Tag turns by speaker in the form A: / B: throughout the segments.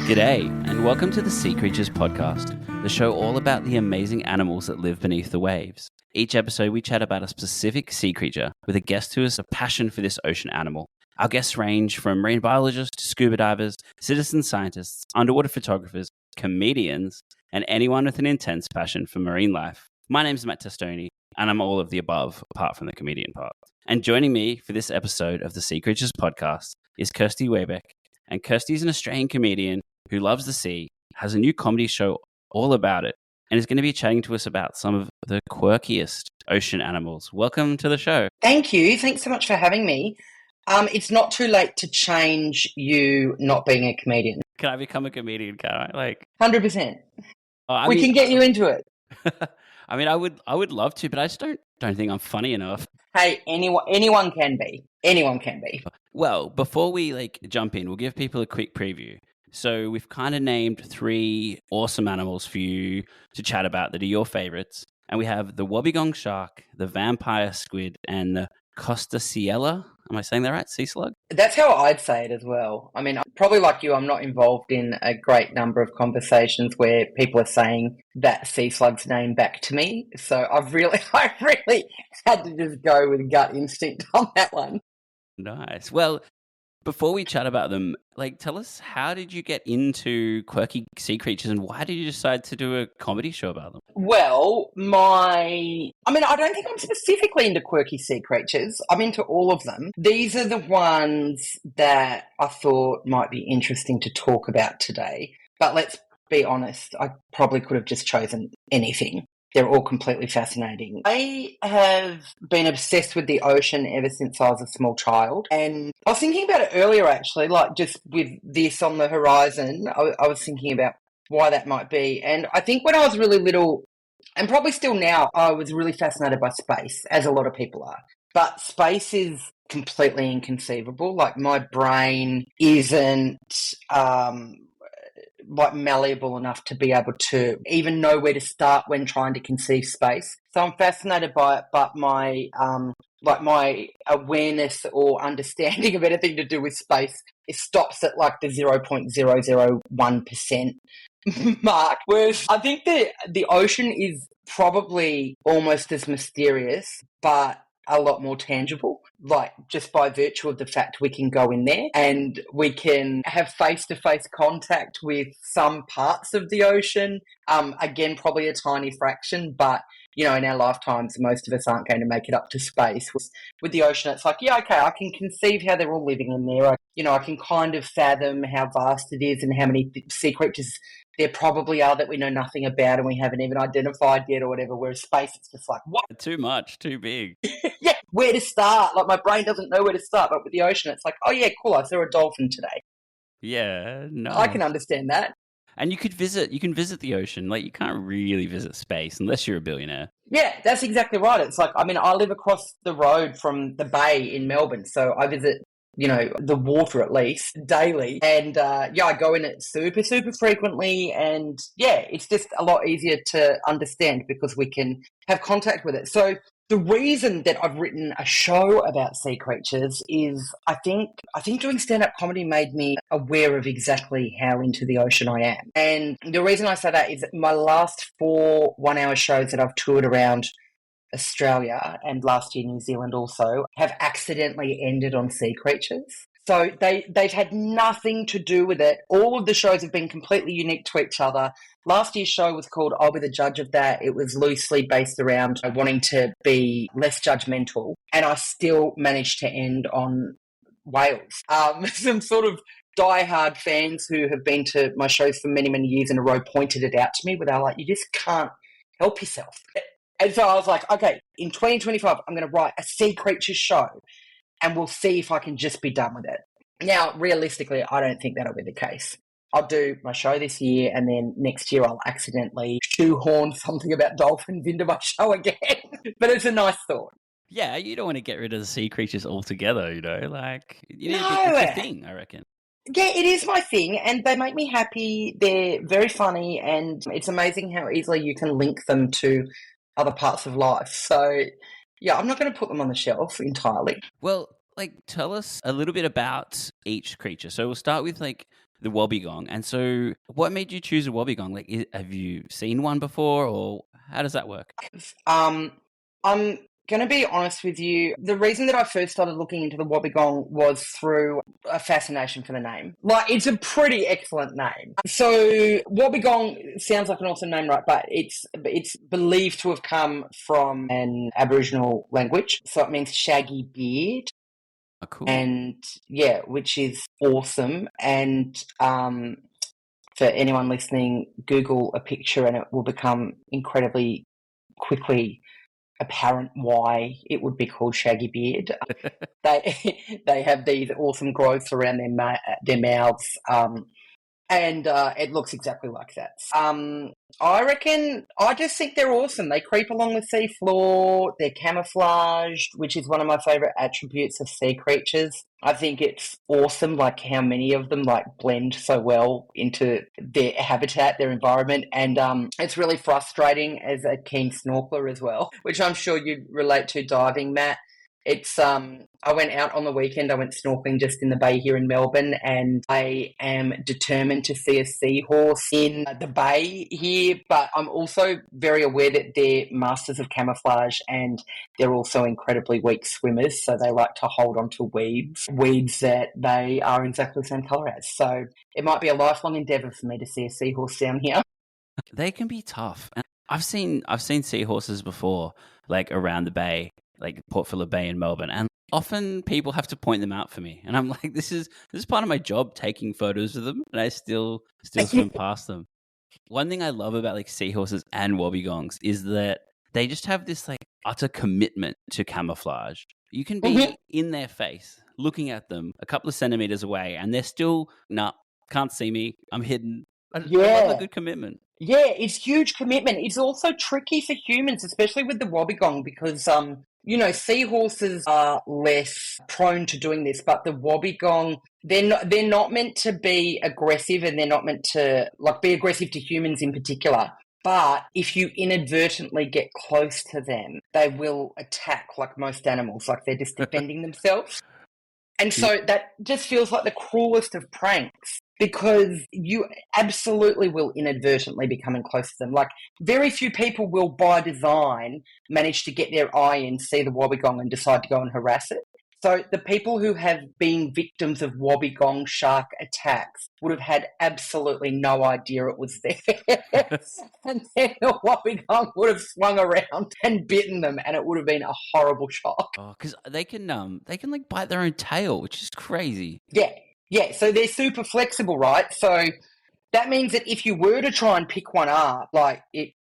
A: G'day, and welcome to the Seacreatures Podcast, the show all about the amazing animals that live beneath the waves. Each episode, we chat about a specific sea creature with a guest who has a passion for this ocean animal. Our guests range from marine biologists to scuba divers, citizen scientists, underwater photographers, comedians, and anyone with an intense passion for marine life. My name is Matt Testoni, and I'm all of the above, apart from the comedian part. And joining me for this episode of the Seacreatures Podcast is Kirsty Webeck. And Kirsty is an Australian comedian who loves the sea, has a new comedy show all about it, and is going to be chatting to us about some of the quirkiest ocean animals. Welcome to the show.
B: Thank you. Thanks so much for having me. It's not too late to change you not being a comedian.
A: Can I become a comedian, can I?
B: 100%. We can get you into it.
A: I mean, I would love to, but I just don't think I'm funny enough.
B: Hey, anyone can be. Anyone can be.
A: Well, before we jump in, we'll give people a quick preview. So we've kind of named 3 awesome animals for you to chat about that are your favorites. And we have the Wobbegong shark, the vampire squid, and the Costasiella. Am I saying that right? Sea slug?
B: That's how I'd say it as well. I mean, probably like you, I'm not involved in a great number of conversations where people are saying that sea slug's name back to me. So I really had to just go with gut instinct on that one.
A: Nice. Well, before we chat about them, tell us, how did you get into Quirky Seacreatures and why did you decide to do a comedy show about them?
B: Well, I don't think I'm specifically into Quirky Seacreatures. I'm into all of them. These are the ones that I thought might be interesting to talk about today. But let's be honest, I probably could have just chosen anything. They're all completely fascinating. I have been obsessed with the ocean ever since I was a small child. And I was thinking about it earlier, actually, just with this on the horizon, I was thinking about why that might be. And I think when I was really little, and probably still now, I was really fascinated by space, as a lot of people are. But space is completely inconceivable. My brain isn't malleable enough to be able to even know where to start when trying to conceive space. So I'm fascinated by it, but my awareness or understanding of anything to do with space, it stops at the 0.001% mark. Whereas I think that the ocean is probably almost as mysterious, but a lot more tangible, just by virtue of the fact we can go in there and we can have face-to-face contact with some parts of the ocean. Again, probably a tiny fraction, but, in our lifetimes, most of us aren't going to make it up to space. With the ocean, it's okay, I can conceive how they're all living in there. I can kind of fathom how vast it is and how many sea creatures there probably are that we know nothing about and we haven't even identified yet or whatever, whereas space, it's just what?
A: Too much, too big.
B: Yeah, where to start? My brain doesn't know where to start, but with the ocean, it's oh yeah, cool, I saw a dolphin today.
A: Yeah, no.
B: I can understand that.
A: And you can visit the ocean. You can't really visit space unless you're a billionaire.
B: Yeah, that's exactly right. It's I live across the road from the bay in Melbourne, so I visit the water at least daily. And I go in it super, super frequently. And yeah, it's just a lot easier to understand because we can have contact with it. So the reason that I've written a show about sea creatures is I think doing stand-up comedy made me aware of exactly how into the ocean I am. And the reason I say that is that my last 4 one-hour shows that I've toured around Australia and last year New Zealand also have accidentally ended on sea creatures. So they've had nothing to do with it. All of the shows have been completely unique to each other. Last year's show was called I'll Be the Judge of That. It was loosely based around wanting to be less judgmental, and I still managed to end on whales. Some sort of diehard fans who have been to my shows for many, many years in a row pointed it out to me, where they're you just can't help yourself. And so I was okay, in 2025, I'm going to write a sea creatures show and we'll see if I can just be done with it. Now, realistically, I don't think that'll be the case. I'll do my show this year and then next year I'll accidentally shoehorn something about dolphins into my show again. But it's a nice thought.
A: Yeah, you don't want to get rid of the sea creatures altogether, it's your thing, I reckon.
B: Yeah, it is my thing, and they make me happy. They're very funny, and it's amazing how easily you can link them to other parts of life. So, yeah, I'm not going to put them on the shelf entirely.
A: Well, tell us a little bit about each creature. So we'll start with the Wobbegong. And so what made you choose a Wobbegong? Like, have you seen one before, or how does that work?
B: I'm going to be honest with you. The reason that I first started looking into the Wobbegong was through a fascination for the name. Like, it's a pretty excellent name. So Wobbegong sounds like an awesome name, right? But it's believed to have come from an Aboriginal language. So it means shaggy beard.
A: Oh, cool.
B: And yeah, which is awesome. And for anyone listening, Google a picture and it will become incredibly quickly apparent why it would be called shaggy beard. They have these awesome growths around their mouths, and it looks exactly like that. I just think they're awesome. They creep along the sea floor. They're camouflaged, which is one of my favourite attributes of sea creatures. I think it's awesome, like how many of them like blend so well into their habitat, their environment, and it's really frustrating as a keen snorkeler as well, which I'm sure you'd relate to diving, Matt. It's I went out on the weekend. I went snorkeling just in the bay here in Melbourne, and I am determined to see a seahorse in the bay here. But I'm also very aware that they're masters of camouflage, and they're also incredibly weak swimmers. So they like to hold on to weeds that they are exactly the same colour as. So it might be a lifelong endeavour for me to see a seahorse down here.
A: They can be tough. And I've seen seahorses before, like around the bay, like Port Phillip Bay in Melbourne, and often people have to point them out for me, and I'm like, this is part of my job, taking photos of them, and I still swim past them. One thing I love about like seahorses and wobbegongs is that they just have this like utter commitment to camouflage. You can be in their face, looking at them a couple of centimeters away, and they're still, nah, can't see me, I'm hidden. I love a good commitment.
B: Yeah, it's huge commitment. It's also tricky for humans, especially with the wobbegong, because seahorses are less prone to doing this, but the wobbegong, they're not meant to be aggressive, and they're not meant to like be aggressive to humans in particular. But if you inadvertently get close to them, they will attack like most animals, like they're just defending themselves. And so that just feels like the cruelest of pranks, because you absolutely will inadvertently be coming close to them. Like, very few people will, by design, manage to get their eye in, see the wobbegong, and decide to go and harass it. So the people who have been victims of wobbegong shark attacks would have had absolutely no idea it was there. And then the wobbegong would have swung around and bitten them, and it would have been a horrible shock.
A: Oh, because they can like bite their own tail, which is crazy.
B: Yeah, so they're super flexible, right? So that means that if you were to try and pick one up, like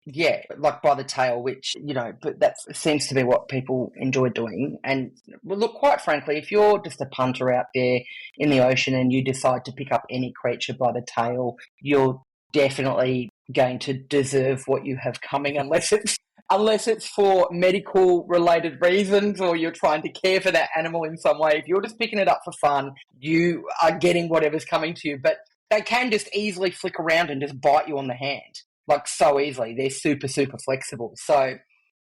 B: by the tail, which, but that seems to be what people enjoy doing. And well, look, quite frankly, if you're just a punter out there in the ocean and you decide to pick up any creature by the tail, you're definitely going to deserve what you have coming, unless it's for medical related reasons, or you're trying to care for that animal in some way. If you're just picking it up for fun, you are getting whatever's coming to you. But they can just easily flick around and just bite you on the hand, like so easily. They're super, super flexible. So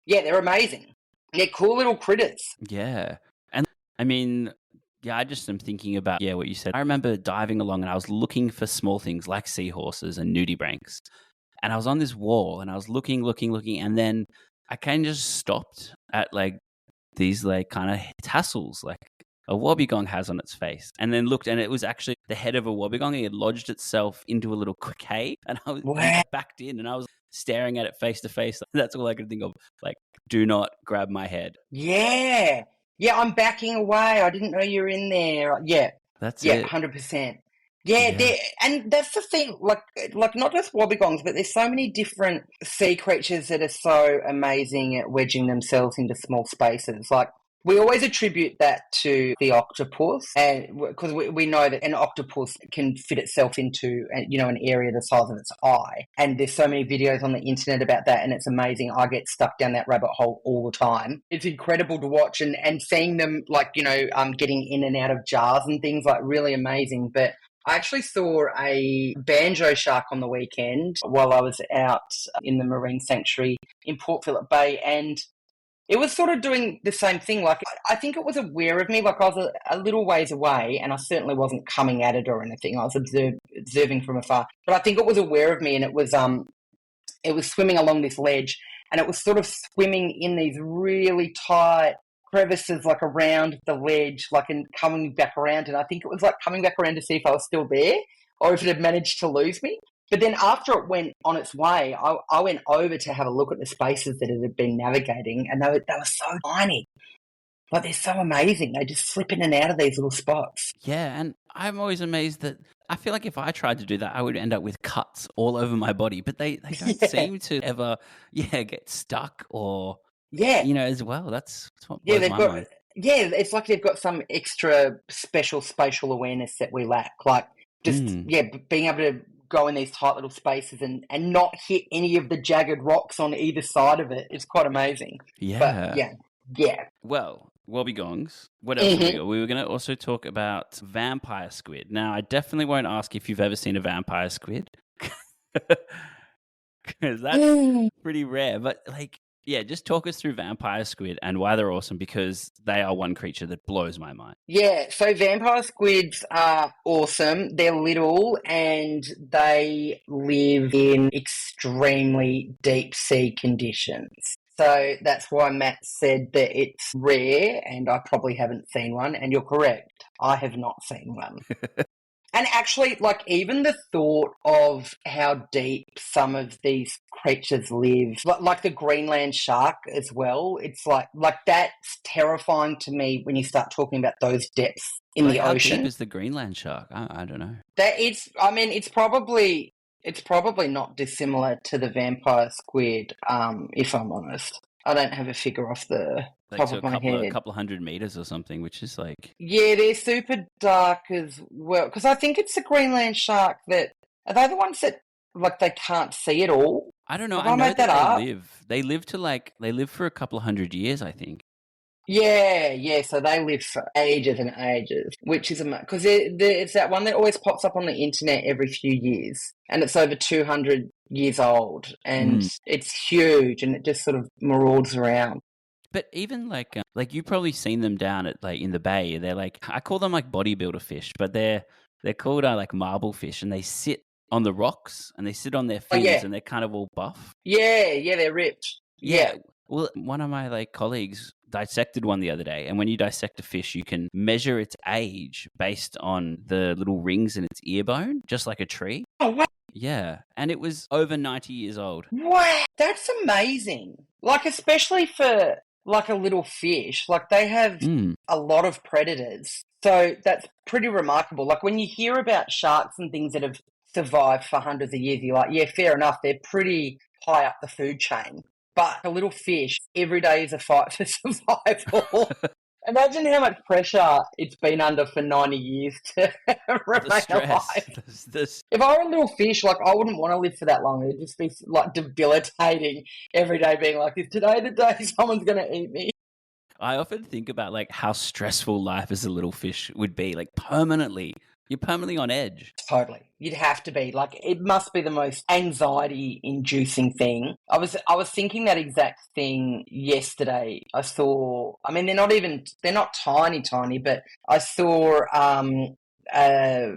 B: yeah, they're amazing. They're cool little critters.
A: Yeah. And I mean, yeah, I just am thinking about, what you said. I remember diving along and I was looking for small things like seahorses and nudibranchs. And I was on this wall and I was looking, and then I kind of just stopped at like these like kind of tassels like a wobbegong has on its face, and then looked, and it was actually the head of a wobbegong. It had lodged itself into a little cave, and I was backed in, and I was staring at it face to face. That's all I could think of. Like, do not grab my head.
B: Yeah, I'm backing away. I didn't know you were in there. Yeah,
A: that's it.
B: 100%. Yeah, and that's the thing, like not just wobbegongs, but there's so many different sea creatures that are so amazing at wedging themselves into small spaces. Like, we always attribute that to the octopus, and because we know that an octopus can fit itself into an area the size of its eye. And there's so many videos on the internet about that, and it's amazing. I get stuck down that rabbit hole all the time. It's incredible to watch, and seeing them getting in and out of jars and things, like, really amazing. But I actually saw a banjo shark on the weekend while I was out in the marine sanctuary in Port Phillip Bay, and it was sort of doing the same thing. Like, I think it was aware of me. Like, I was a little ways away, and I certainly wasn't coming at it or anything. I was observing from afar. But I think it was aware of me, and it was swimming along this ledge, and it was sort of swimming in these really tight crevices, like around the ledge, like, and coming back around. And I think it was like coming back around to see if I was still there or if it had managed to lose me. But then after it went on its way, I went over to have a look at the spaces that it had been navigating, and they were so tiny. Like, they're so amazing. They just slip in and out of these little spots.
A: Yeah, and I'm always amazed that I feel like if I tried to do that, I would end up with cuts all over my body. But they don't seem to ever, get stuck or, as well. That's what blows my mind.
B: Yeah, it's like they've got some extra special spatial awareness that we lack. Like, just, being able to go in these tight little spaces and not hit any of the jagged rocks on either side of it. It's quite amazing.
A: Yeah.
B: But, yeah.
A: Well, Wobbegongs. What else? We were going to also talk about vampire squid. Now, I definitely won't ask if you've ever seen a vampire squid, because that's pretty rare. But just talk us through vampire squid and why they're awesome, because they are one creature that blows my mind.
B: Yeah, so vampire squids are awesome. They're little and they live in extremely deep sea conditions. So that's why Matt said that it's rare, and I probably haven't seen one, and you're correct. I have not seen one. And actually, like, even the thought of how deep some of these creatures live, like the Greenland shark as well, it's like that's terrifying to me when you start talking about those depths in the ocean.
A: How deep is the Greenland shark? I don't know.
B: It's probably not dissimilar to the vampire squid, if I'm honest. I don't have a figure off the top of my head.
A: A couple of 100 meters or something, which is like... Yeah,
B: they're super dark as well. Because I think it's the Greenland shark that... Are they the ones that, like, they can't see at all?
A: I don't know. I know that they live. They live for a couple of 100 years, I think.
B: Yeah. So they live for ages and ages, which is amazing. Because it's that one that always pops up on the internet every few years, and it's over 200 years old, and it's huge, and it just sort of marauds around.
A: But even like you've probably seen them down at in the bay. They're like, I call them like bodybuilder fish, but they're called like marble fish, and they sit on the rocks and they sit on their fins, and they're kind of all buff.
B: Yeah, they're ripped. Yeah.
A: Well, one of my colleagues dissected one the other day, and when you dissect a fish, you can measure its age based on the little rings in its ear bone, just like a tree.
B: Oh, wow.
A: Yeah, and it was over 90 years old.
B: Wow, that's amazing. Like, especially for like a little fish, like they have a lot of predators. So that's pretty remarkable. Like, when you hear about sharks and things that have survived for hundreds of years, you're like, yeah, fair enough. They're pretty high up the food chain. But a little fish, every day is a fight for survival. Imagine how much pressure it's been under for 90 years to remain alive. If I were a little fish, like, I wouldn't want to live for that long. It'd just be like debilitating every day, being like, is today the day someone's going to eat me?
A: I often think about like how stressful life as a little fish would be, like permanently. You're permanently on edge.
B: Totally. You'd have to be. Like, it must be the most anxiety-inducing thing. I was thinking that exact thing yesterday. I saw, I mean, they're not tiny, but I saw a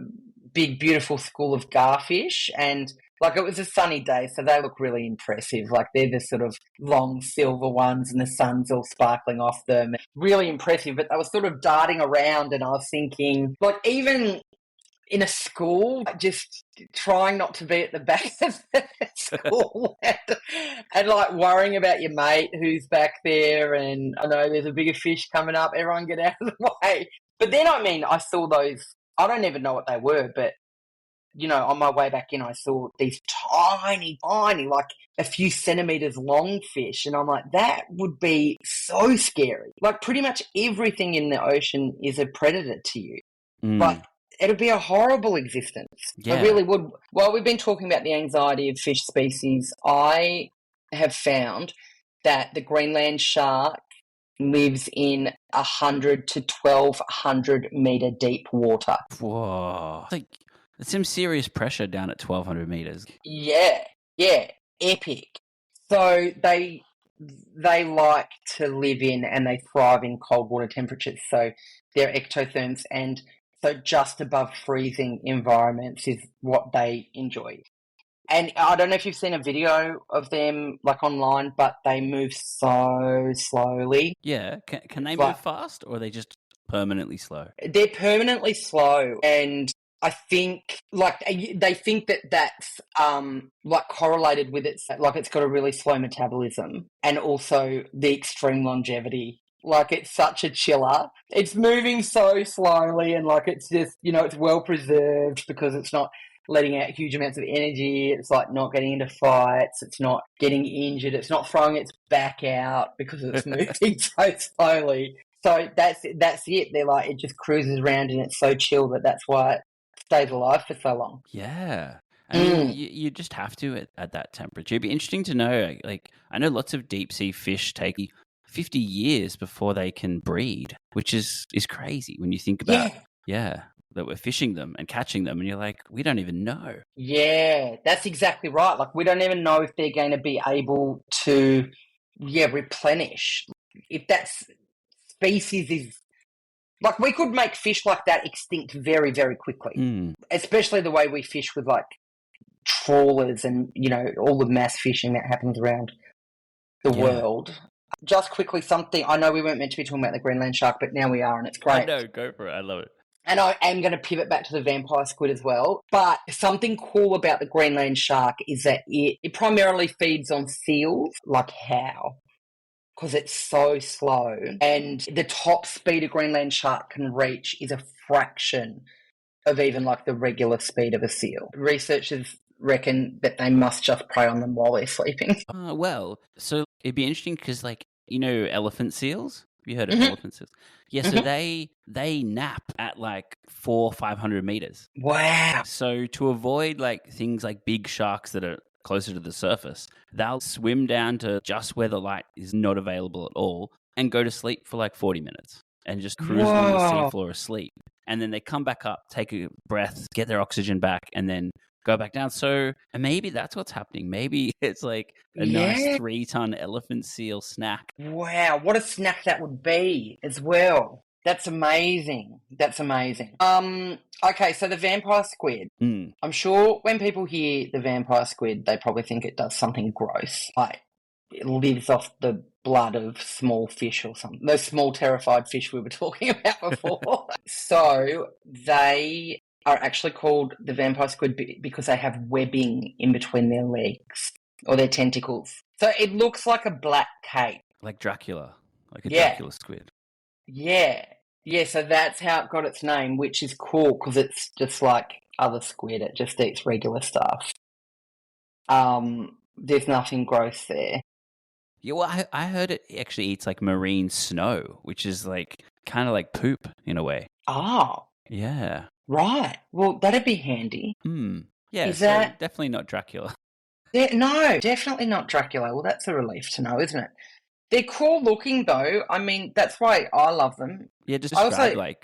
B: big, beautiful school of garfish, and like, it was a sunny day, so they look really impressive. Like, they're the sort of long silver ones, and the sun's all sparkling off them. Really impressive, but they were sort of darting around, and I was thinking, like, even in a school, just trying not to be at the back of the school and like worrying about your mate who's back there, and I know there's a bigger fish coming up, everyone get out of the way. But then, I mean, I saw those, I don't even know what they were, but, on my way back in, I saw these tiny, like a few centimetres long fish, and I'm like, that would be so scary. Like, pretty much everything in the ocean is a predator to you. But it'd be a horrible existence. Yeah. It really would. While we've been talking about the anxiety of fish species, I have found that the Greenland shark lives in 100 to 1,200 metre deep water.
A: Whoa. It's some serious pressure down at 1,200 metres.
B: Yeah, epic. So they they like to live in and they thrive in cold water temperatures. So they're ectotherms, and so just above freezing environments is what they enjoy. And I don't know if you've seen a video of them like online, but they move so slowly.
A: Yeah. Can they move fast, or are they just permanently slow?
B: They're permanently slow, and I think like they think that that's like correlated with it, like it's got a really slow metabolism and also the extreme longevity. Like it's such a chiller. It's moving so slowly, and like it's just, you know, it's well preserved because it's not letting out huge amounts of energy. It's like not getting into fights. It's not getting injured. It's not throwing its back out because it's moving so slowly. So that's it. They're like, it just cruises around and it's so chill that's why it stays alive for so long.
A: Yeah. I mean, you just have to at that temperature. It'd be interesting to know, like, I know lots of deep sea fish take 50 years before they can breed, which is crazy when you think about, that we're fishing them and catching them, and you're like, we don't even know.
B: Yeah, that's exactly right. Like, we don't even know if they're going to be able to, replenish. If that species is, like, we could make fish like that extinct very, very quickly, especially the way we fish with, like, trawlers and, you know, all the mass fishing that happens around the world. Just quickly, something, I know we weren't meant to be talking about the Greenland shark, but now we are, and it's great.
A: I know, go for it. I love it.
B: And I am going to pivot back to the vampire squid as well. But something cool about the Greenland shark is that it primarily feeds on seals. Like how? Because it's so slow. And the top speed a Greenland shark can reach is a fraction of even like the regular speed of a seal. Researchers reckon that they must just prey on them while they're sleeping.
A: Well, so it'd be interesting because, like, you know, elephant seals? Have you heard of elephant seals? Yeah, so they nap at like 400-500 meters.
B: Wow.
A: So to avoid like things like big sharks that are closer to the surface, they'll swim down to just where the light is not available at all and go to sleep for like 40 minutes and just cruise on the seafloor asleep. And then they come back up, take a breath, get their oxygen back, and then go back down. So maybe that's what's happening. Maybe it's like a nice 3-ton elephant seal snack.
B: Wow, what a snack that would be as well. That's amazing. That's amazing. Okay, so the vampire squid. I'm sure when people hear the vampire squid, they probably think it does something gross. Like it lives off the blood of small fish or something. Those small terrified fish we were talking about before. So they are actually called the vampire squid because they have webbing in between their legs or their tentacles. So it looks like a black cape.
A: Like Dracula. Like a Dracula squid.
B: Yeah. Yeah, so that's how it got its name, which is cool because it's just like other squid. It just eats regular stuff. There's nothing gross there.
A: Yeah, well, I heard it actually eats like marine snow, which is like kind of like poop in a way.
B: Oh.
A: Yeah.
B: Right. Well, that'd be handy.
A: Yeah,
B: is
A: so
B: that
A: definitely not Dracula.
B: No, definitely not Dracula. Well, that's a relief to know, isn't it? They're cool looking, though. I mean, that's why I love them.
A: Yeah, just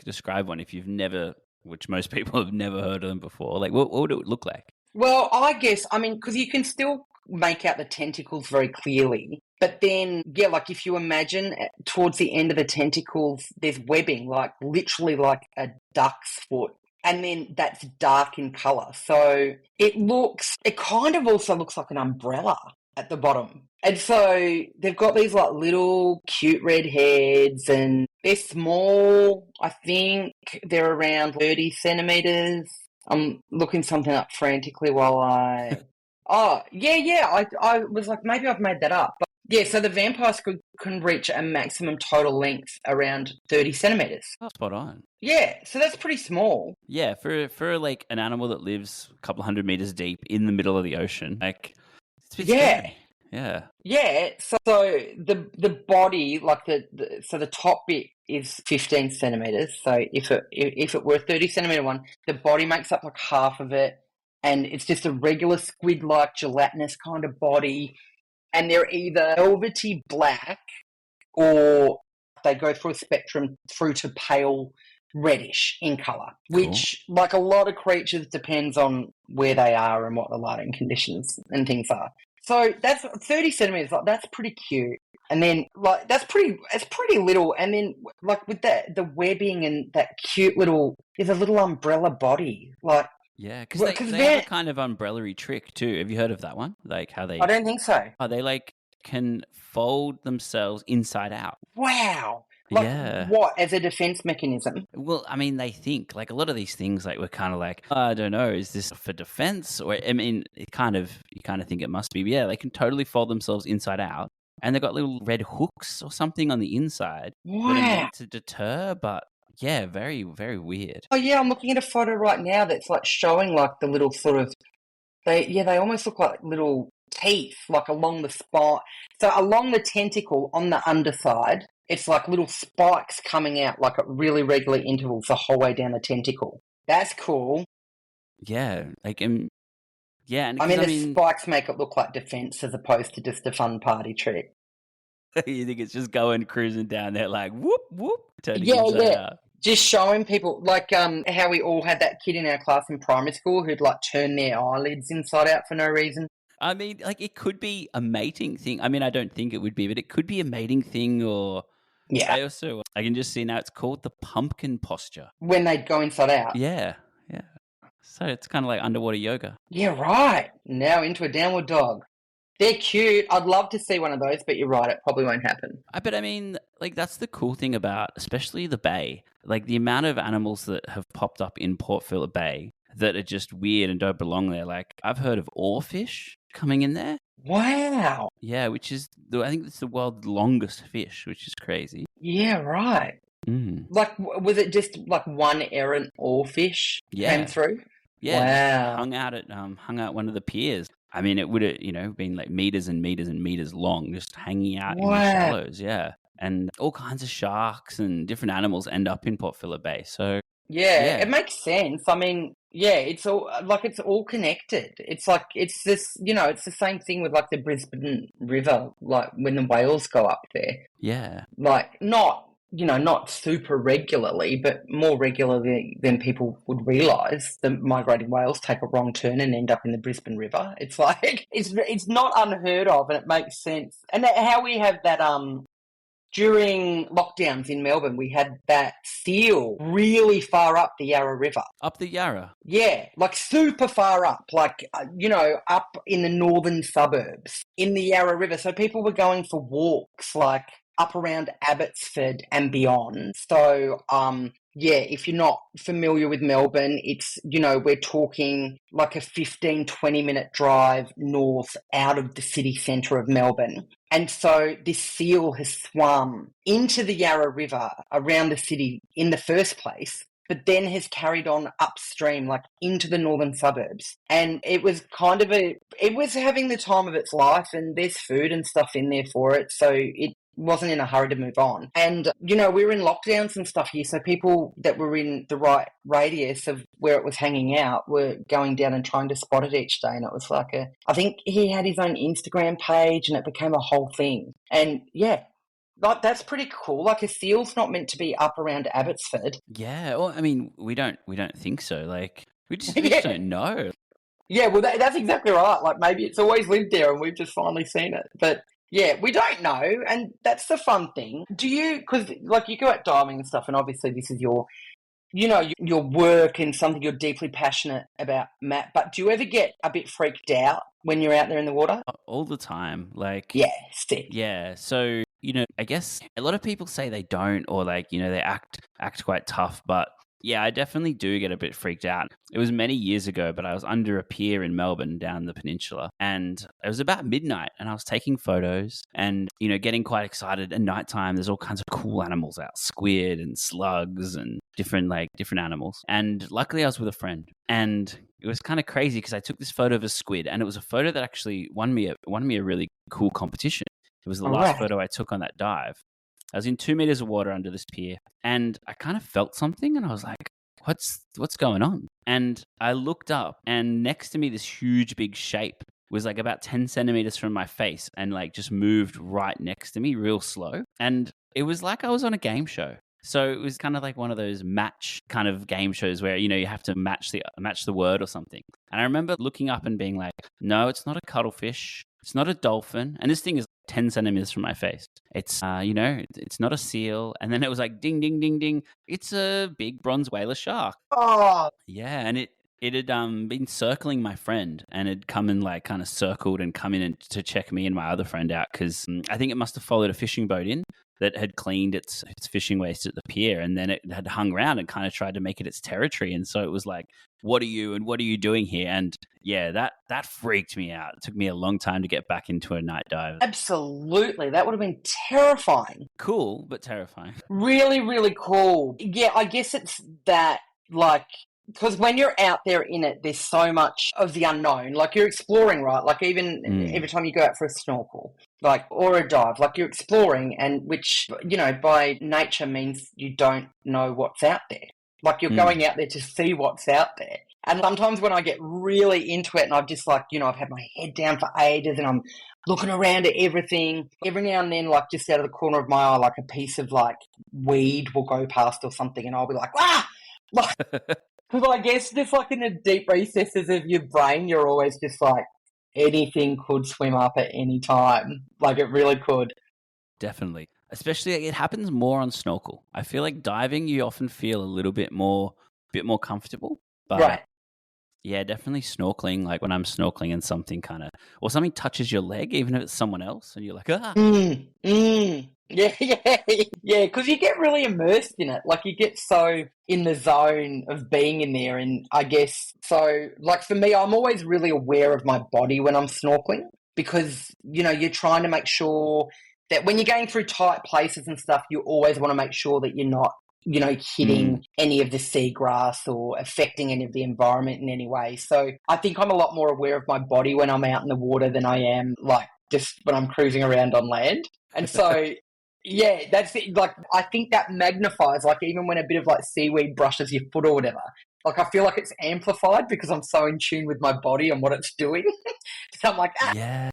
A: describe one if you've never, which most people have never heard of them before. Like, what would it look like?
B: Well, I guess, I mean, because you can still make out the tentacles very clearly. But then, yeah, like if you imagine towards the end of the tentacles, there's webbing, like literally like a duck's foot. And then that's dark in colour. So it kind of also looks like an umbrella at the bottom. And so they've got these like little cute red heads and they're small. I think they're around 30 centimetres. I'm looking something up frantically while I... Oh, yeah. I was like, maybe I've made that up. But yeah, so the vampire squid can reach a maximum total length around 30 centimetres.
A: Oh, spot on.
B: Yeah, so that's pretty small.
A: Yeah, for like an animal that lives a couple 100 meters deep in the middle of the ocean, like it's a bit scary. Yeah.
B: Yeah, so the body, like the top bit is 15 centimetres. So if it were a 30 centimetre one, the body makes up like half of it, and it's just a regular squid-like gelatinous kind of body. And they're either velvety black or they go through a spectrum through to pale reddish in colour, which, like a lot of creatures, depends on where they are and what the lighting conditions and things are. So that's 30 centimetres. Like, that's pretty cute. And then, like, it's pretty little. And then, like, with the webbing and that cute little, there's a little umbrella body. Like,
A: Yeah, because they have a kind of umbrella-y trick too. Have you heard of that one? Like how they...
B: I don't think so.
A: Oh, they like can fold themselves inside out.
B: Wow. Like,
A: yeah.
B: What, as a defense mechanism?
A: Well, I mean, they think, like, a lot of these things, like, we're kind of like, I don't know, is this for defense? Or, I mean, you kind of think it must be. But yeah, they can totally fold themselves inside out. And they've got little red hooks or something on the inside that are meant to deter, but yeah, very, very weird.
B: Oh, yeah, I'm looking at a photo right now that's, like, showing, like, the little sort of, they almost look like little teeth, like, along the spine. So along the tentacle on the underside, it's like little spikes coming out, like, at really regular intervals the whole way down the tentacle. That's cool.
A: Yeah, like, yeah. And
B: I mean, spikes make it look like defense as opposed to just a fun party trick.
A: You think it's just going cruising down there like, whoop, whoop, turning
B: inside
A: out.
B: Just showing people, like how we all had that kid in our class in primary school who'd, like, turn their eyelids inside out for no reason.
A: I mean, like, it could be a mating thing. I mean, I don't think it would be, but it could be a mating thing or... Yeah. I can just see now it's called the pumpkin posture.
B: When they go inside out?
A: Yeah. So it's kind of like underwater yoga.
B: Yeah, right. Now into a downward dog. They're cute. I'd love to see one of those, but you're right, it probably won't happen.
A: But I mean, like, that's the cool thing about, especially the bay. Like, the amount of animals that have popped up in Port Phillip Bay that are just weird and don't belong there. Like, I've heard of oarfish coming in there.
B: Wow.
A: Yeah, which is, I think it's the world's longest fish, which is crazy.
B: Yeah, right. Like, was it just like one errant oarfish came through?
A: Yeah, wow. Hung out one of the piers. I mean, it would have, been like meters and meters and meters long, just hanging out in the shallows. Yeah, and all kinds of sharks and different animals end up in Port Phillip Bay. So yeah,
B: it makes sense. I mean, yeah, it's all connected. It's like, it's this, it's the same thing with, like, the Brisbane River, like when the whales go up there.
A: Yeah,
B: like not super regularly, but more regularly than people would realise. The migrating whales take a wrong turn and end up in the Brisbane River. It's like, it's not unheard of, and it makes sense. And how we have that, during lockdowns in Melbourne, we had that seal really far up the Yarra River.
A: Up the Yarra?
B: Yeah, like super far up, like, up in the northern suburbs in the Yarra River. So people were going for walks, like, up around Abbotsford and beyond. So, if you're not familiar with Melbourne, it's, we're talking like a 15, 20-minute drive north out of the city centre of Melbourne. And so this seal has swum into the Yarra River around the city in the first place, but then has carried on upstream, like into the northern suburbs. And it was it was having the time of its life, and there's food and stuff in there for it. So it wasn't in a hurry to move on. And, we were in lockdowns and stuff here, so people that were in the right radius of where it was hanging out were going down and trying to spot it each day. And it was like I think he had his own Instagram page, and it became a whole thing. And yeah, like, that's pretty cool. Like, a seal's not meant to be up around Abbotsford.
A: Yeah, well, I mean, we don't think so. Like, we just don't know.
B: Yeah, well, that's exactly right. Like, maybe it's always lived there and we've just finally seen it. But yeah, we don't know, and that's the fun thing. Do you, because, like, you go out diving and stuff, and obviously this is your work and something you're deeply passionate about, Matt, but do you ever get a bit freaked out when you're out there in the water?
A: All the time. Like,
B: yeah, sick.
A: Yeah, so, I guess a lot of people say they don't, or, like, they act quite tough, but yeah, I definitely do get a bit freaked out. It was many years ago, but I was under a pier in Melbourne down the peninsula, and it was about midnight, and I was taking photos and, getting quite excited. At nighttime, there's all kinds of cool animals out, squid and slugs and different animals. And luckily I was with a friend, and it was kind of crazy because I took this photo of a squid, and it was a photo that actually won me a really cool competition. It was the last photo I took on that dive. I was in 2 meters of water under this pier, and I kind of felt something, and I was like, what's going on? And I looked up, and next to me, this huge big shape was like about 10 centimeters from my face, and like just moved right next to me real slow. And it was like I was on a game show. So it was kind of like one of those match kind of game shows where, you have to match the word or something. And I remember looking up and being like, no, it's not a cuttlefish. It's not a dolphin. And this thing is 10 centimeters from my face. It's, it's not a seal. And then it was like, ding, ding, ding, ding. It's a big bronze whaler shark.
B: Oh,
A: Yeah, and it had been circling my friend and had come and like kind of circled and come in to check me and my other friend out because I think it must have followed a fishing boat in that had cleaned its fishing waste at the pier, and then it had hung around and kind of tried to make it its territory. And so it was like, what are you doing here? And yeah, that freaked me out. It took me a long time to get back into a night dive.
B: absolutely. That would have been terrifying.
A: Cool, but terrifying.
B: Really, really cool. Yeah, I guess it's that, like, because when you're out there in it, there's so much of the unknown. Like, you're exploring, right? Like, even every time you go out for a snorkel, like, or a dive, like, you're exploring, and which, by nature means you don't know what's out there. Like, you're going out there to see what's out there. And sometimes when I get really into it and I've just, like, I've had my head down for ages and I'm looking around at everything, every now and then, like, just out of the corner of my eye, like, a piece of, like, weed will go past or something, and I'll be like, ah! Like, because I guess just, like, in the deep recesses of your brain, you're always just like, anything could swim up at any time. Like, it really could.
A: Definitely. Especially, it happens more on snorkel. I feel like diving, you often feel a little bit more comfortable. But
B: Right.
A: yeah, definitely snorkeling. Like when I'm snorkeling and something or something touches your leg, even if it's someone else, and you're like, ah.
B: Yeah, because you get really immersed in it. Like, you get so in the zone of being in there. And I guess, so, like, for me, I'm always really aware of my body when I'm snorkeling because, you're trying to make sure that when you're going through tight places and stuff, you always want to make sure that you're not, hitting any of the seagrass or affecting any of the environment in any way. So I think I'm a lot more aware of my body when I'm out in the water than I am, like, just when I'm cruising around on land. And so... yeah, that's it. Like, I think that magnifies, like, even when a bit of, like, seaweed brushes your foot or whatever. Like, I feel like it's amplified because I'm so in tune with my body and what it's doing. So I'm like,
A: yeah.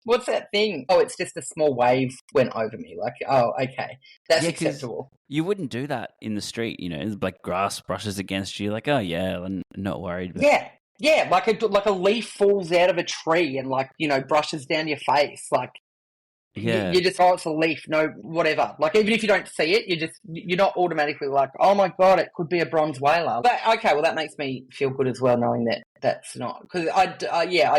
B: What's that thing? Oh, it's just a small wave went over me. Like, oh, okay. That's acceptable.
A: You wouldn't do that in the street, like grass brushes against you, like, oh, yeah, I'm not worried. But...
B: Yeah, like a leaf falls out of a tree and, like, brushes down your face. Like,
A: yeah,
B: you just, oh, it's a leaf, no, whatever. Like, even if you don't see it, you're not automatically like, oh my God, it could be a bronze whaler. But okay, well, that makes me feel good as well, knowing that that's not, because I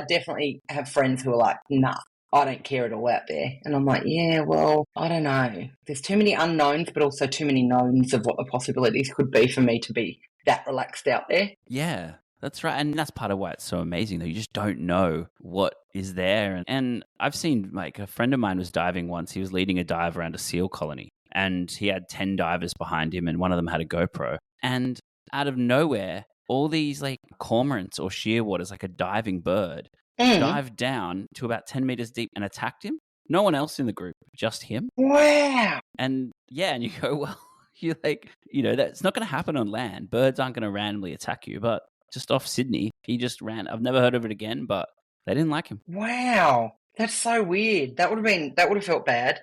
B: definitely have friends who are like, nah, I don't care at all out there. And I'm like, yeah, well, I don't know. There's too many unknowns, but also too many knowns of what the possibilities could be for me to be that relaxed out there.
A: Yeah. That's right. And that's part of why it's so amazing, though. You just don't know what is there. And I've seen, like, a friend of mine was diving once. He was leading a dive around a seal colony, and he had 10 divers behind him, and one of them had a GoPro. And out of nowhere, all these, like, cormorants or shearwaters, like a diving bird, dived down to about 10 meters deep and attacked him. No one else in the group, just him.
B: Wow.
A: And yeah, and you go, well, you're like, that's not going to happen on land. Birds aren't going to randomly attack you, but just off Sydney, he just ran. I've never heard of it again, but they didn't like him.
B: Wow, that's so weird. That would have felt bad,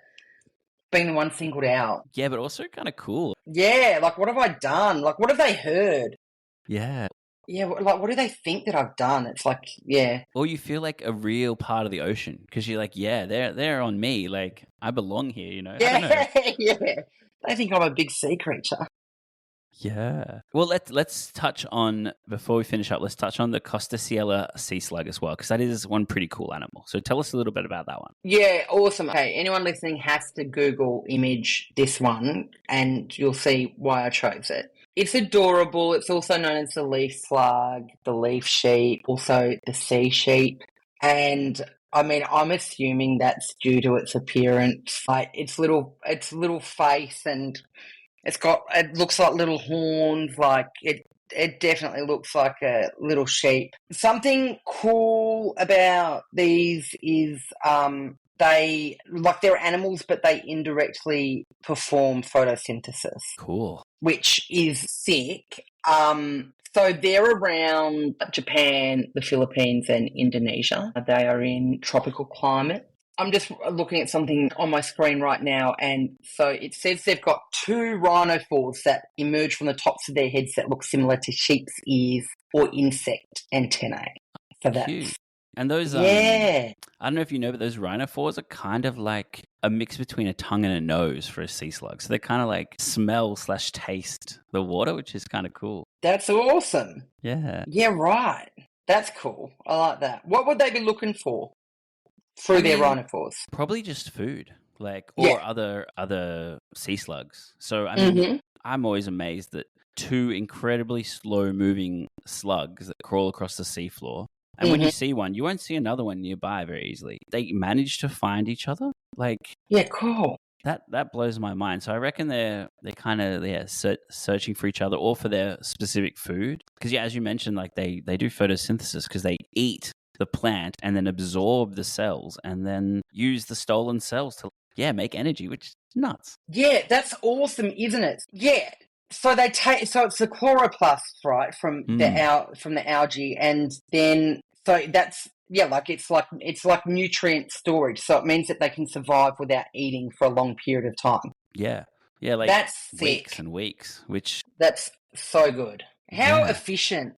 B: being the one singled out.
A: Yeah, but also kind of cool.
B: Yeah, like, what have I done? Like, what have they heard?
A: Yeah.
B: Yeah, like, what do they think that I've done? It's like, yeah.
A: Or you feel like a real part of the ocean because you're like, yeah, they're on me. Like, I belong here,
B: Yeah,
A: I don't know.
B: yeah. They think I'm a big sea creature.
A: Yeah. Well, let's touch on, before we finish up, let's touch on the Costasiella sea slug as well, because that is one pretty cool animal. So tell us a little bit about that one.
B: Yeah, awesome. Okay, anyone listening has to Google image this one and you'll see why I chose it. It's adorable. It's also known as the leaf slug, the leaf sheep, also the sea sheep. And I mean, I'm assuming that's due to its appearance, like its little face, and it looks like little horns, like it definitely looks like a little sheep. Something cool about these is they're animals, but they indirectly perform photosynthesis.
A: Cool.
B: Which is sick. So they're around Japan, the Philippines, and Indonesia. They are in tropical climate. I'm just looking at something on my screen right now, and so it says they've got 2 rhinophores that emerge from the tops of their heads that look similar to sheep's ears or insect antennae. So that's
A: cute. And those,
B: Yeah.
A: I don't know if you know, but those rhinophores are kind of like a mix between a tongue and a nose for a sea slug. So they kind of like smell/taste the water, which is kind of cool.
B: That's awesome.
A: Yeah.
B: Yeah, right. That's cool. I like that. What would they be looking for through their rhinophores?
A: Probably just food, like,
B: Yeah.
A: or other sea slugs. So, I mean, I'm always amazed that two incredibly slow-moving slugs that crawl across the seafloor, and when you see one, you won't see another one nearby very easily. They manage to find each other. Like,
B: Yeah, cool.
A: that blows my mind. So I reckon they're kind of searching for each other or for their specific food. Because as you mentioned, like they do photosynthesis because they eat the plant and then absorb the cells and then use the stolen cells to make energy, which is nuts.
B: Yeah, that's awesome, isn't it? Yeah. So they take it's the chloroplasts, right, from the algae, and then so that's it's like nutrient storage. So it means that they can survive without eating for a long period of time.
A: Yeah. Yeah, like
B: that's
A: weeks
B: sick.
A: and weeks, which
B: that's so good. How efficient.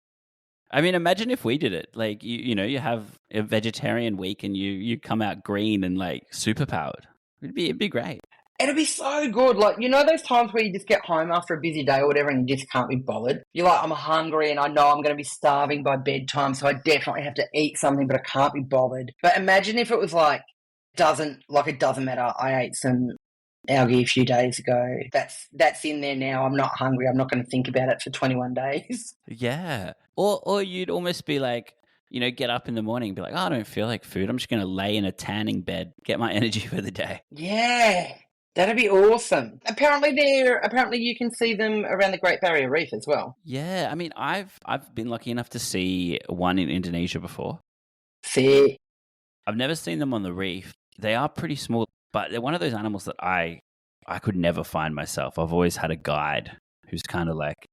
A: I mean, imagine if we did it. Like you have a vegetarian week and you come out green and like super powered. It'd be great.
B: It'd be so good. Like, you know those times where you just get home after a busy day or whatever and you just can't be bothered? You're like, I'm hungry and I know I'm going to be starving by bedtime, so I definitely have to eat something, but I can't be bothered. But imagine if it was like, it doesn't matter. I ate some algae a few days ago. That's in there now. I'm not hungry. I'm not going to think about it for 21 days.
A: Yeah. Or you'd almost be like, get up in the morning and be like, oh, I don't feel like food. I'm just going to lay in a tanning bed, get my energy for the day.
B: Yeah. That'd be awesome. Apparently you can see them around the Great Barrier Reef as well.
A: Yeah, I mean, I've been lucky enough to see one in Indonesia before.
B: See,
A: I've never seen them on the reef. They are pretty small, but they're one of those animals that I could never find myself. I've always had a guide who's kind of like,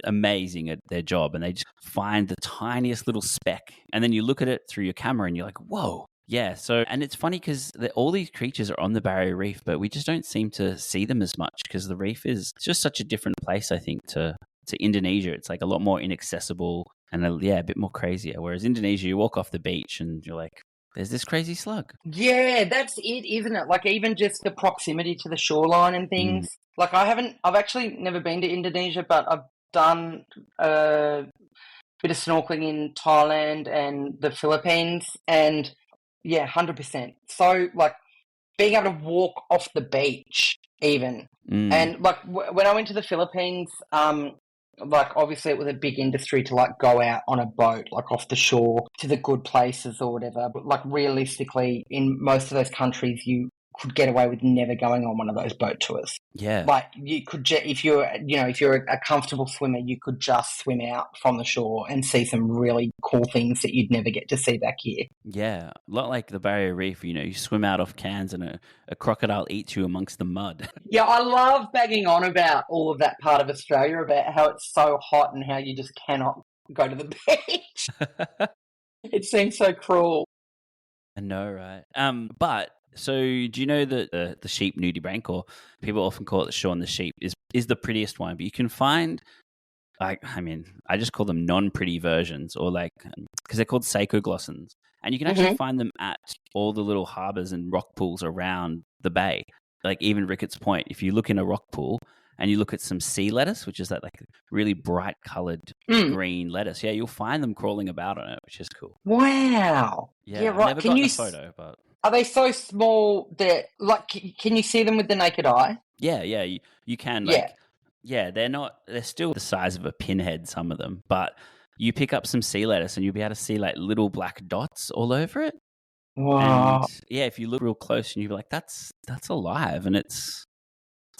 A: amazing at their job, and they just find the tiniest little speck, and then you look at it through your camera and you're like, whoa. Yeah, so, and it's funny because all these creatures are on the Barrier Reef, but we just don't seem to see them as much because the reef is just such a different place, I think, to Indonesia. It's like a lot more inaccessible and a bit more crazier. Whereas Indonesia, you walk off the beach and you're like, there's this crazy slug.
B: Yeah, that's it, isn't it? Like even just the proximity to the shoreline and things. Like I've actually never been to Indonesia, but I've done a bit of snorkeling in Thailand and the Philippines, and yeah, 100%. So, like, being able to walk off the beach, even. And, like, when I went to the Philippines, like, obviously it was a big industry to, like, go out on a boat, like, off the shore to the good places or whatever. But, like, realistically, in most of those countries, you could get away with never going on one of those boat tours.
A: Yeah.
B: Like, you could, if you're a comfortable swimmer, you could just swim out from the shore and see some really cool things that you'd never get to see back here.
A: Yeah. A lot like the Barrier Reef, you swim out off Cairns and a crocodile eats you amongst the mud.
B: Yeah, I love bagging on about all of that part of Australia, about how it's so hot and how you just cannot go to the beach. It seems so cruel.
A: I know, right? But so do you know that the sheep nudibranch, or people often call it the Shaun the sheep, is the prettiest one? But you can find, I just call them non-pretty versions, or like, because they're called sacoglossans, and you can actually find them at all the little harbors and rock pools around the bay. Like even Ricketts Point, if you look in a rock pool and you look at some sea lettuce, which is that like really bright coloured green lettuce, you'll find them crawling about on it, which is cool.
B: Wow.
A: Yeah, right. Never gotten a photo, but
B: are they so small that, like, can you see them with the naked eye?
A: Yeah, you can. Like, they're still the size of a pinhead, some of them, but you pick up some sea lettuce and you'll be able to see like little black dots all over it.
B: Wow.
A: And if you look real close and you'll be like, that's alive and it's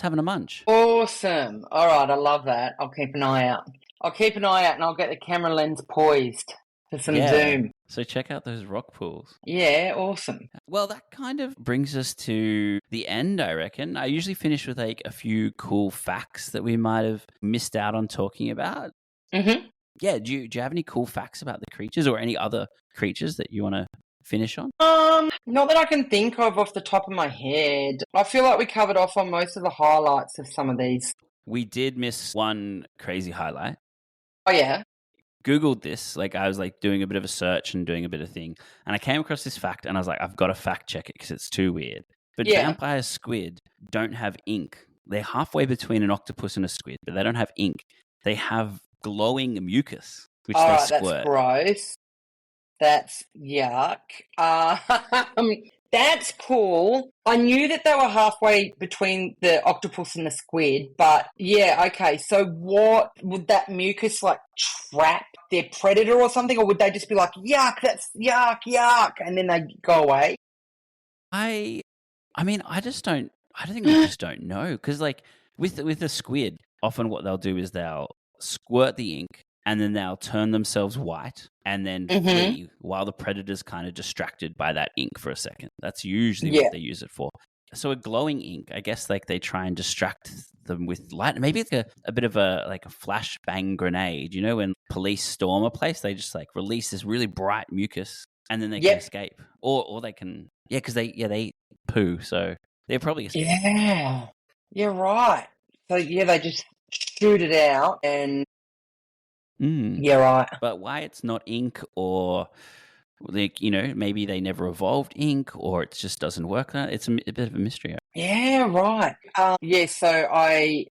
A: having a munch.
B: Awesome. All right, I love that. I'll keep an eye out. And I'll get the camera lens poised for some zoom.
A: So check out those rock pools.
B: Yeah, awesome.
A: Well, that kind of brings us to the end, I reckon. I usually finish with like a few cool facts that we might have missed out on talking about.
B: Mm-hmm.
A: Yeah, do you have any cool facts about the creatures or any other creatures that you want to finish on?
B: Not that I can think of off the top of my head. I feel like we covered off on most of the highlights of some of these.
A: We did miss one crazy highlight.
B: Oh, yeah?
A: Googled this. Like I was like doing a bit of a search and doing a bit of thing. And I came across this fact and I was like, I've got to fact check it because it's too weird. But vampire squid don't have ink. They're halfway between an octopus and a squid, but they don't have ink. They have glowing mucus, which they squirt.
B: That's gross. That's yuck. That's cool. I knew that they were halfway between the octopus and the squid, but yeah, okay. So what would that mucus like trap their predator or something, or would they just be like, yuck, that's yuck, and then they go away?
A: I mean, I think we just don't know because like with the squid, often what they'll do is they'll squirt the ink and then they'll turn themselves white and then flee while the predator's kind of distracted by that ink for a second. That's usually what they use it for. So a glowing ink, I guess like they try and distract them with light. Maybe it's a bit of a flash bang grenade. You know, when police storm a place, they just like release this really bright mucus and then they can escape. Or they can, because they poo. So they're probably escape.
B: Yeah. You're right. So they just shoot it out and yeah, right.
A: But why it's not ink or like, maybe they never evolved ink or it just doesn't work. It's a bit of a mystery.
B: Yeah, right. So I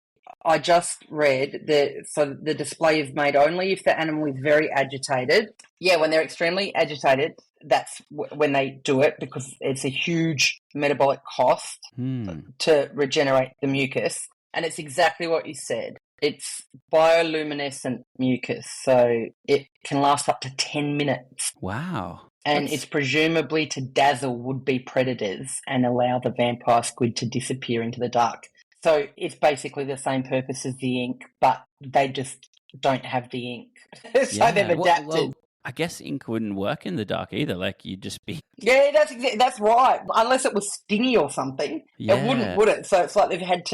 B: just read that the display is made only if the animal is very agitated. Yeah, when they're extremely agitated, that's when they do it because it's a huge metabolic cost to regenerate the mucus. And it's exactly what you said. It's bioluminescent mucus, so it can last up to 10 minutes.
A: Wow.
B: And it's presumably to dazzle would-be predators and allow the vampire squid to disappear into the dark. So it's basically the same purpose as the ink, but they just don't have the ink. So they've adapted.
A: Well, I guess ink wouldn't work in the dark either. Like you'd just be...
B: Yeah, that's right. Unless it was stingy or something. Yeah. It wouldn't, would it? So it's like they've had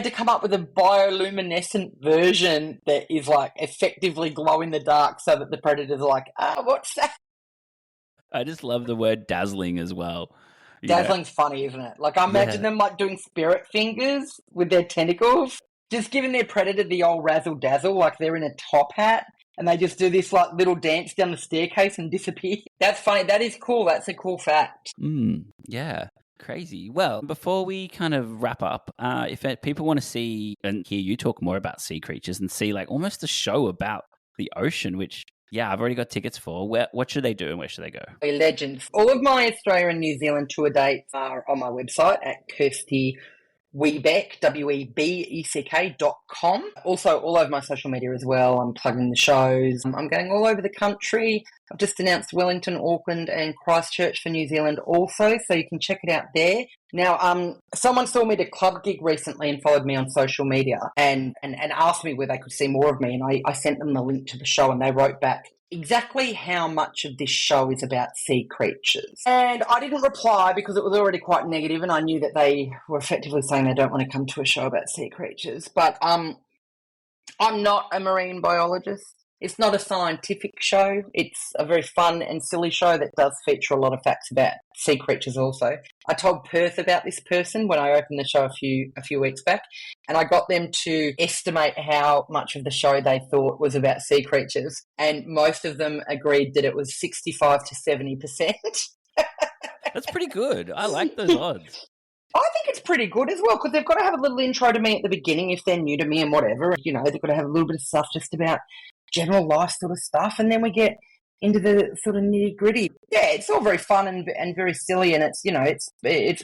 B: to come up with a bioluminescent version that is like effectively glow in the dark so that the predators are like, what's that?
A: I just love the word dazzling as well.
B: Dazzling's funny, isn't it? Like I imagine them like doing spirit fingers with their tentacles, just giving their predator the old razzle dazzle, like they're in a top hat and they just do this like little dance down the staircase and disappear. That's funny. That is cool. That's a cool fact.
A: Yeah. Crazy. Well, before we kind of wrap up, if people want to see and hear you talk more about sea creatures and see like almost a show about the ocean, which, I've already got tickets for, what should they do and where should they go?
B: Legends. All of my Australia and New Zealand tour dates are on my website at Kirsty Webeck, WEBECK.com. Also, all over my social media as well. I'm plugging the shows. I'm going all over the country. I've just announced Wellington, Auckland and Christchurch for New Zealand also, so you can check it out there. Now, someone saw me at a club gig recently and followed me on social media and asked me where they could see more of me, and I sent them the link to the show and they wrote back exactly how much of this show is about sea creatures. And I didn't reply because it was already quite negative and I knew that they were effectively saying they don't want to come to a show about sea creatures. But I'm not a marine biologist. It's not a scientific show. It's a very fun and silly show that does feature a lot of facts about sea creatures also. I told Perth about this person when I opened the show a few weeks back, and I got them to estimate how much of the show they thought was about sea creatures, and most of them agreed that it was 65 to 70%.
A: That's pretty good. I like those odds.
B: I think it's pretty good as well because they've got to have a little intro to me at the beginning if they're new to me and whatever. They've got to have a little bit of stuff just about general life sort of stuff, and then we get into the sort of nitty gritty. Yeah, it's all very fun and very silly, and it's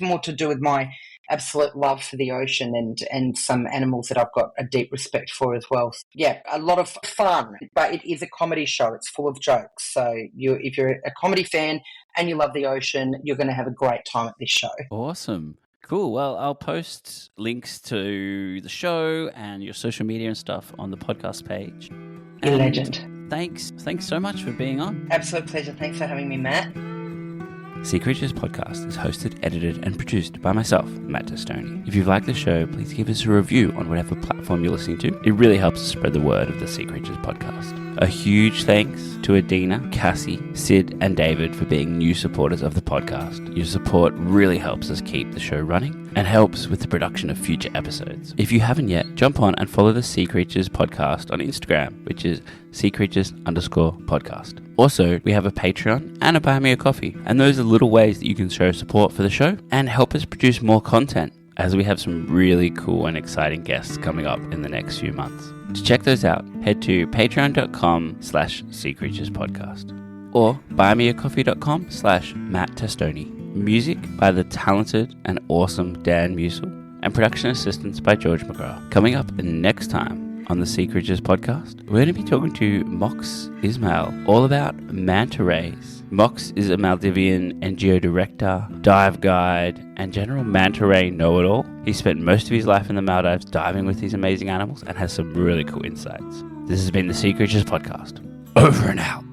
B: more to do with my absolute love for the ocean and some animals that I've got a deep respect for as well. Yeah, a lot of fun, but it is a comedy show. It's full of jokes. So if you're a comedy fan and you love the ocean, you're going to have a great time at this show.
A: Awesome. Cool. Well, I'll post links to the show and your social media and stuff on the podcast page.
B: You're a legend.
A: Thanks so much for being on.
B: Absolute pleasure. Thanks for having me, Matt.
A: Seacreatures Podcast is hosted, edited, and produced by myself, Matt Testoni. If you've liked the show, please give us a review on whatever platform you're listening to. It really helps spread the word of the Seacreatures Podcast. A huge thanks to Adina, Cassie, Sid, and David for being new supporters of the podcast. Your support really helps us keep the show running and helps with the production of future episodes. If you haven't yet, jump on and follow the Seacreatures Podcast on Instagram, which is Seacreatures_podcast. Also, we have a Patreon and a Buy Me a Coffee, and those are little ways that you can show support for the show and help us produce more content, as we have some really cool and exciting guests coming up in the next few months. To check those out, head to patreon.com/seacreaturespodcast or buymeacoffee.com/Matt Testoni. Music by the talented and awesome Dan Musil, and production assistance by George McGrath. Coming up next time on the Seacreatures Podcast, we're going to be talking to Mox Ismail all about manta rays. Mox is a Maldivian NGO director, dive guide, and general manta ray know-it-all. He spent most of his life in the Maldives diving with these amazing animals and has some really cool insights. This has been the Seacreatures Podcast. Over and out.